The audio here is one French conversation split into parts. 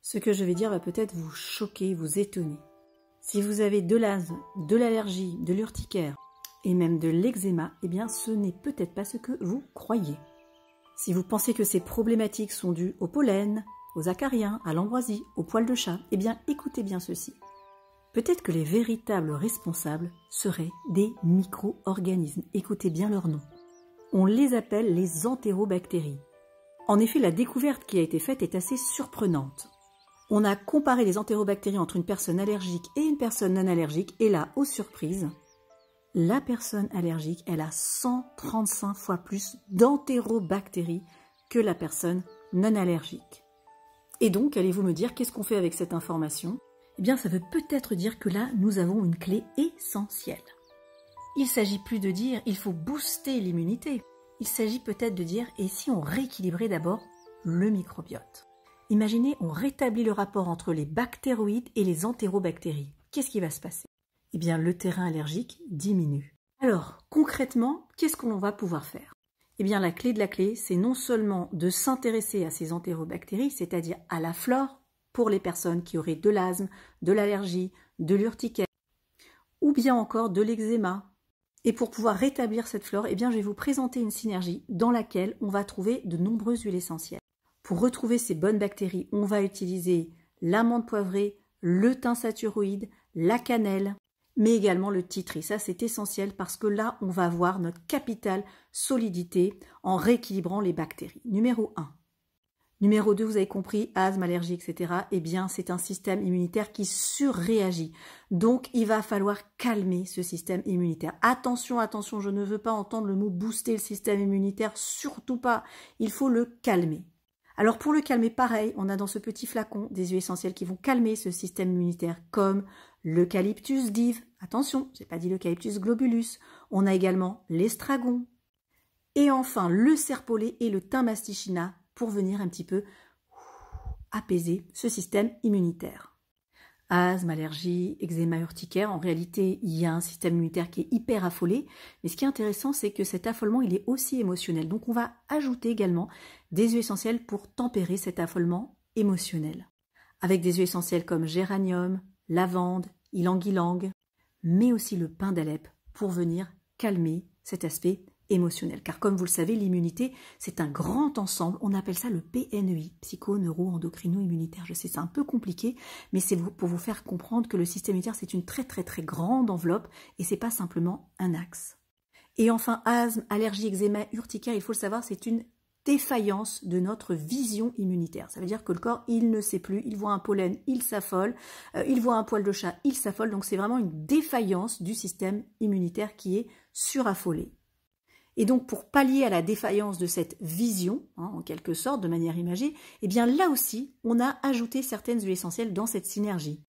Ce que je vais dire va peut-être vous choquer, vous étonner. Si vous avez de l'asthme, de l'allergie, de l'urticaire et même de l'eczéma, eh bien ce n'est peut-être pas ce que vous croyez. Si vous pensez que ces problématiques sont dues au pollen, aux acariens, à l'ambroisie, aux poils de chat, eh bien écoutez bien ceci. Peut-être que les véritables responsables seraient des micro-organismes. Écoutez bien leur nom. On les appelle les entérobactéries. En effet, la découverte qui a été faite est assez surprenante. On a comparé les entérobactéries entre une personne allergique et une personne non allergique, et là, aux surprises, la personne allergique, elle a 135 fois plus d'entérobactéries que la personne non allergique. Et donc, allez-vous me dire, qu'est-ce qu'on fait avec cette information? Eh bien, ça veut peut-être dire que là, nous avons une clé essentielle. Il ne s'agit plus de dire, il faut booster l'immunité. Il s'agit peut-être de dire, et si on rééquilibrait d'abord le microbiote? Imaginez, on rétablit le rapport entre les bactéroïdes et les entérobactéries. Qu'est-ce qui va se passer? Eh bien, le terrain allergique diminue. Alors, concrètement, qu'est-ce qu'on va pouvoir faire? Eh bien, la clé de la clé, c'est non seulement de s'intéresser à ces entérobactéries, c'est-à-dire à la flore, pour les personnes qui auraient de l'asthme, de l'allergie, de l'urticaire, ou bien encore de l'eczéma. Et pour pouvoir rétablir cette flore, eh bien, je vais vous présenter une synergie dans laquelle on va trouver de nombreuses huiles essentielles. Pour retrouver ces bonnes bactéries, on va utiliser l'amande poivrée, le thym saturoïde, la cannelle, mais également le titri. Ça, c'est essentiel parce que là, on va avoir notre capitale solidité en rééquilibrant les bactéries. Numéro 1. Numéro 2, vous avez compris, asthme, allergie, etc. Eh bien, c'est un système immunitaire qui surréagit. Donc, il va falloir calmer ce système immunitaire. Attention, attention, je ne veux pas entendre le mot booster le système immunitaire, surtout pas. Il faut le calmer. Alors pour le calmer, pareil, on a dans ce petit flacon des huiles essentielles qui vont calmer ce système immunitaire, comme l'eucalyptus dive, attention, j'ai pas dit l'eucalyptus globulus, on a également l'estragon, et enfin le serpolet et le thym mastichina pour venir un petit peu apaiser ce système immunitaire. Asthme, allergie, eczéma, urticaire, en réalité, il y a un système immunitaire qui est hyper affolé. Mais ce qui est intéressant, c'est que cet affolement, il est aussi émotionnel. Donc, on va ajouter également des huiles essentielles pour tempérer cet affolement émotionnel. Avec des huiles essentielles comme géranium, lavande, ylang-ylang, mais aussi le pin d'Alep pour venir calmer cet aspect émotionnel. Car comme vous le savez, l'immunité, c'est un grand ensemble. On appelle ça le PNEI, psycho-neuro-endocrino-immunitaire. Je sais, c'est un peu compliqué, mais c'est pour vous faire comprendre que le système immunitaire, c'est une très très très grande enveloppe et c'est pas simplement un axe. Et enfin, asthme, allergie, eczéma, urticaire, il faut le savoir, c'est une défaillance de notre vision immunitaire. Ça veut dire que le corps, il ne sait plus, il voit un pollen, il s'affole, il voit un poil de chat, il s'affole. Donc c'est vraiment une défaillance du système immunitaire qui est suraffolé. Et donc, pour pallier à la défaillance de cette vision, en quelque sorte, de manière imagée, eh bien là aussi, on a ajouté certaines huiles essentielles dans cette synergie.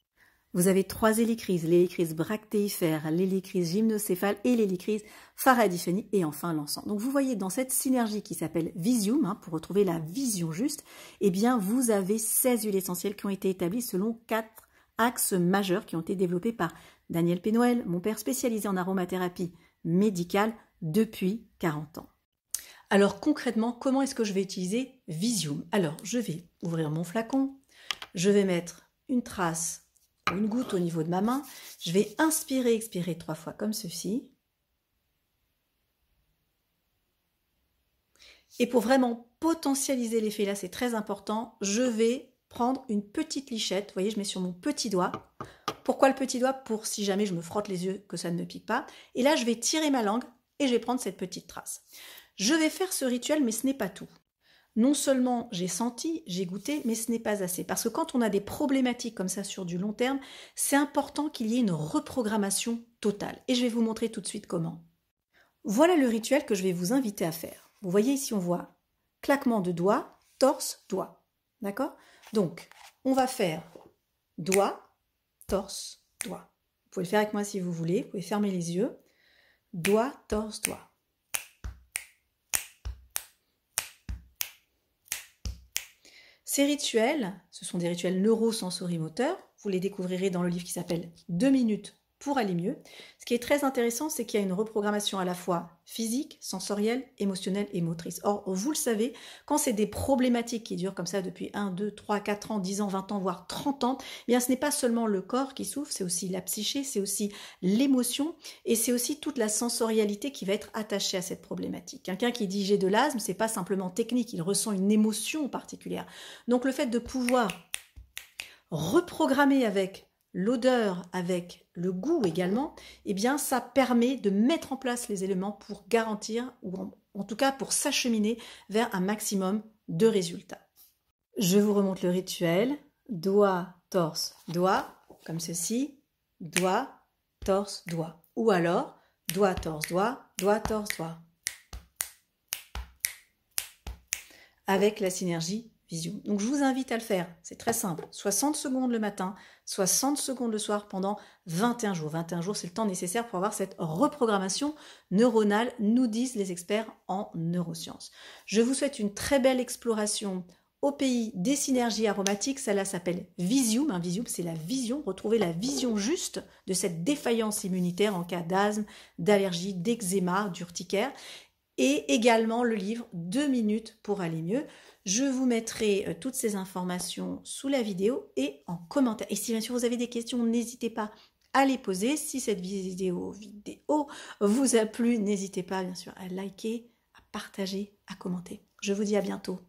Vous avez 3 hélichryses, l'hélicryse bractéifère, l'hélicryse gymnocéphale et l'hélicryse faradiphénie et enfin l'encens. Donc vous voyez dans cette synergie qui s'appelle Visium, pour retrouver la vision juste, eh bien vous avez 16 huiles essentielles qui ont été établies selon 4 axes majeurs qui ont été développés par Daniel Pénoël, mon père spécialisé en aromathérapie médicale, depuis 40 ans. Alors concrètement, comment est-ce que je vais utiliser Visium? Alors je vais ouvrir mon flacon, je vais mettre une trace ou une goutte au niveau de ma main, je vais inspirer, expirer 3 fois comme ceci. Et pour vraiment potentialiser l'effet, là c'est très important, je vais prendre une petite lichette, vous voyez je mets sur mon petit doigt. Pourquoi le petit doigt? Pour si jamais je me frotte les yeux, que ça ne me pique pas. Et là je vais tirer ma langue et je vais prendre cette petite trace. Je vais faire ce rituel, mais ce n'est pas tout. Non seulement j'ai senti, j'ai goûté, mais ce n'est pas assez. Parce que quand on a des problématiques comme ça sur du long terme, c'est important qu'il y ait une reprogrammation totale. Et je vais vous montrer tout de suite comment. Voilà le rituel que je vais vous inviter à faire. Vous voyez ici, on voit claquement de doigts, torse, doigt. D'accord? Donc, on va faire doigt, torse, doigt. Vous pouvez le faire avec moi si vous voulez. Vous pouvez fermer les yeux. Doigt, torse, doigt. Ces rituels, ce sont des rituels neurosensorimoteurs. Vous les découvrirez dans le livre qui s'appelle 2 minutes pour aller mieux. Ce qui est très intéressant, c'est qu'il y a une reprogrammation à la fois physique, sensorielle, émotionnelle et motrice. Or, vous le savez, quand c'est des problématiques qui durent comme ça depuis 1, 2, 3, 4 ans, 10 ans, 20 ans, voire 30 ans, eh bien ce n'est pas seulement le corps qui souffre, c'est aussi la psyché, c'est aussi l'émotion et c'est aussi toute la sensorialité qui va être attachée à cette problématique. Quelqu'un qui dit j'ai de l'asthme, c'est pas simplement technique, il ressent une émotion particulière. Donc le fait de pouvoir reprogrammer avec l'odeur, avec le goût également, eh bien ça permet de mettre en place les éléments pour garantir, ou en tout cas pour s'acheminer vers un maximum de résultats. Je vous remonte le rituel, doigt, torse, doigt, comme ceci, doigt, torse, doigt. Ou alors, doigt, torse, doigt, doigt, torse, doigt. Avec la synergie Visio. Donc je vous invite à le faire, c'est très simple, 60 secondes le matin, 60 secondes le soir pendant 21 jours. 21 jours, c'est le temps nécessaire pour avoir cette reprogrammation neuronale, nous disent les experts en neurosciences. Je vous souhaite une très belle exploration au pays des synergies aromatiques. Celle-là s'appelle Visium. Visium, c'est la vision, retrouver la vision juste de cette défaillance immunitaire en cas d'asthme, d'allergie, d'eczéma, d'urticaire. Et également le livre 2 minutes pour aller mieux. Je vous mettrai toutes ces informations sous la vidéo et en commentaire. Et si bien sûr vous avez des questions, n'hésitez pas à les poser. Si cette vidéo vous a plu, n'hésitez pas bien sûr à liker, à partager, à commenter. Je vous dis à bientôt.